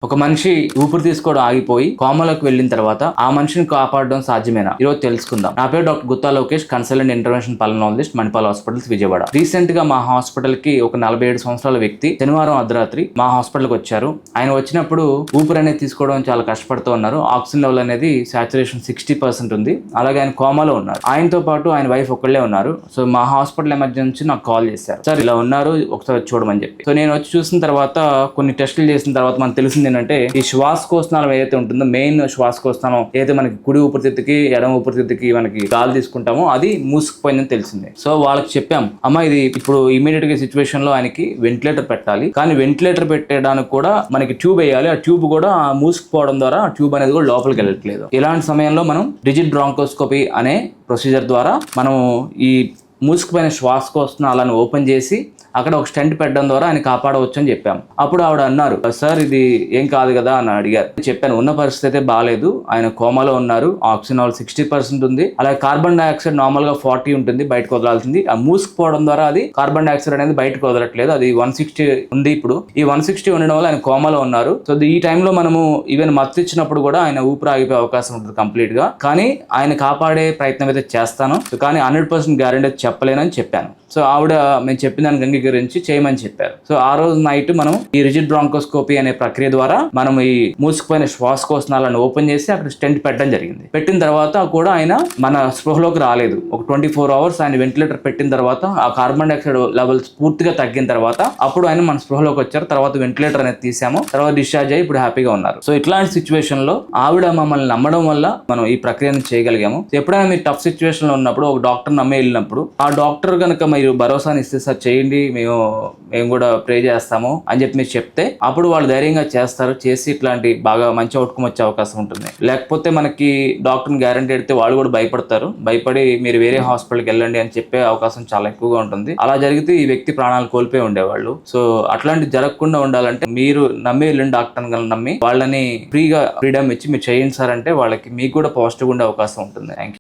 ఒక మనిషి ఊపిరి తీసుకోవడం ఆగిపోయి కోమలోకి వెళ్ళిన తర్వాత ఆ మనిషిని కాపాడడం సాధ్యమేనా ఈరోజు తెలుసుకుందాం. నా పేరు doctor Gutta Lokesh, consultant intervention pulmonologist, Manipal hospitals, Vijayawada. Recent గా మా హాస్పిటల్ కి ఒక 47 సంవత్సరాల వ్యక్తి శనివారం అర్ధరాత్రి మా హాస్పిటల్ కి వచ్చారు. ఆయన వచ్చినప్పుడు ఊపిరి అనేది తీసుకోవడం చాలా కష్టపడుతూ ఉన్నారు. ఆక్సిజన్ లెవెల్ అనేది సాచురేషన్ 60% ఉంది. అలాగే ఆయన కోమాలో ఉన్నారు. ఆయనతో పాటు ఆయన వైఫ్ ఒక్కళ్ళే ఉన్నారు. సో మా హాస్పిటల్ ఎమర్జెన్సీ నాకు కాల్ చేశారు, సార్ ఇలా ఉన్నారు, ఒకసారి చూడమని చెప్పి. సో నేను వచ్చి చూసిన తర్వాత కొన్ని టెస్టులు చేసిన తర్వాత మనకు తెలిసింది ఏంటంటే, ఈ శ్వాసకోశనాళం ఏదైతే ఉంటుందో, మెయిన్ శ్వాసకోశనాళం ఏదైతే మనకి కుడి ఊపిరితిత్తుకి ఎడమ ఊపిరితిత్తుకి మనకి గాలి తీసుకుంటామో అది మూసుకుపోయిందని తెలిసింది. సో వాళ్ళకి చెప్పాం, అమ్మా ఇది ఇప్పుడు ఇమీడియట్ గా సిచ్యువేషన్ లో ఆయనకి వెంటిలేటర్ పెట్టాలి, కానీ వెంటిలేటర్ పెట్టడానికి కూడా మనకి ట్యూబ్ వేయాలి. ఆ ట్యూబ్ కూడా మూసుకుపోవడం ద్వారా ఆ ట్యూబ్ అనేది కూడా లోపలికి వెళ్ళట్లేదు. ఇలాంటి సమయంలో మనం రిజిడ్ బ్రాంకోస్కోపీ అనే ప్రొసీజర్ ద్వారా మనం ఈ మూసుకుపోయిన శ్వాసకోశనాలను ఓపెన్ చేసి అక్కడ ఒక స్టెంట్ పెట్టడం ద్వారా ఆయన కాపాడవచ్చు అని చెప్పాం. అప్పుడు ఆవిడ అన్నారు, సార్ ఇది ఏం కాదు కదా అని అడిగారు. చెప్పాను, ఉన్న పరిస్థితి అయితే బాగాలేదు, ఆయన కోమాలో ఉన్నారు, ఆక్సిజన్ లెవెల్ 60% ఉంది, అలాగే కార్బన్ డైఆక్సైడ్ నార్మల్ గా 40 ఉంటుంది, బయటకు వదలాల్సింది. ఆ మూసుకుపోవడం ద్వారా అది కార్బన్ డైఆక్సైడ్ అనేది బయటకు వదలట్లేదు, అది 160 ఉంది. ఇప్పుడు ఈ 160 ఉండడం వల్ల ఆయన కోమాలో ఉన్నారు. సో ఈ టైంలో మనము ఈవెన్ మత్తు ఇచ్చినప్పుడు కూడా ఆయన ఊపిరి ఆగిపోయే అవకాశం ఉంటుంది కంప్లీట్ గా. కానీ ఆయన కాపాడే ప్రయత్నం అయితే చేస్తాను, కానీ 100% గ్యారెంటీ చెప్పలేనని చెప్పాను. సో ఆవిడ మేము చెప్పిన దానికి అంగీకరించి చేయమని చెప్పారు. సో ఆ రోజు నైట్ మనం ఈ రిజిడ్ బ్రాంకోస్కోపీ అనే ప్రక్రియ ద్వారా మనం ఈ మూసుకుపోయిన శ్వాసకోశనాలను ఓపెన్ చేసి అక్కడ స్టెంట్ పెట్టడం జరిగింది. పెట్టిన తర్వాత కూడా ఆయన మన స్పృహలోకి రాలేదు. ఒక 24 అవర్స్ ఆయన వెంటిలేటర్ పెట్టిన తర్వాత ఆ కార్బన్ డైఆక్సైడ్ లెవెల్స్ పూర్తిగా తగ్గిన తర్వాత అప్పుడు ఆయన మన స్పృహలోకి వచ్చారు. తర్వాత వెంటిలేటర్ అనేది తీసాము, తర్వాత డిశ్చార్జ్ అయ్యి ఇప్పుడు హ్యాపీగా ఉన్నారు. సో ఇట్లాంటి సిచ్యువేషన్ లో ఆవిడ మమ్మల్ని నమ్మడం వల్ల మనం ఈ ప్రక్రియను చేయగలిగాము. ఎప్పుడైనా మీరు టఫ్ సిచ్యువేషన్ లో ఉన్నప్పుడు ఒక డాక్టర్ నమ్మే వెళ్ళినప్పుడు ఆ డాక్టర్ కనుక మీరు భరోసాని ఇస్తే, సార్ చేయండి, మేము కూడా ప్రే చేస్తాము అని చెప్పి మీరు చెప్తే అప్పుడు వాళ్ళు ధైర్యంగా చేస్తారు. చేసి ఇట్లాంటి బాగా మంచి అవుట్కమ్ వచ్చే అవకాశం ఉంటుంది. లేకపోతే మనకి డాక్టర్ని గ్యారంటీ ఎడితే వాళ్ళు కూడా భయపడతారు. భయపడి మీరు వేరే హాస్పిటల్కి వెళ్ళండి అని చెప్పే అవకాశం చాలా ఎక్కువగా ఉంటుంది. అలా జరిగితే ఈ వ్యక్తి ప్రాణాలు కోల్పోయి ఉండేవాళ్ళు. సో అట్లాంటి జరగకుండా ఉండాలంటే మీరు నమ్మి వెళ్ళిన డాక్టర్ని నమ్మి వాళ్ళని ఫ్రీడమ్ ఇచ్చి మీరు చేయండి సార్ అంటే వాళ్ళకి మీకు కూడా పాజిటివ్ ఉండే అవకాశం ఉంటుంది. Thank you.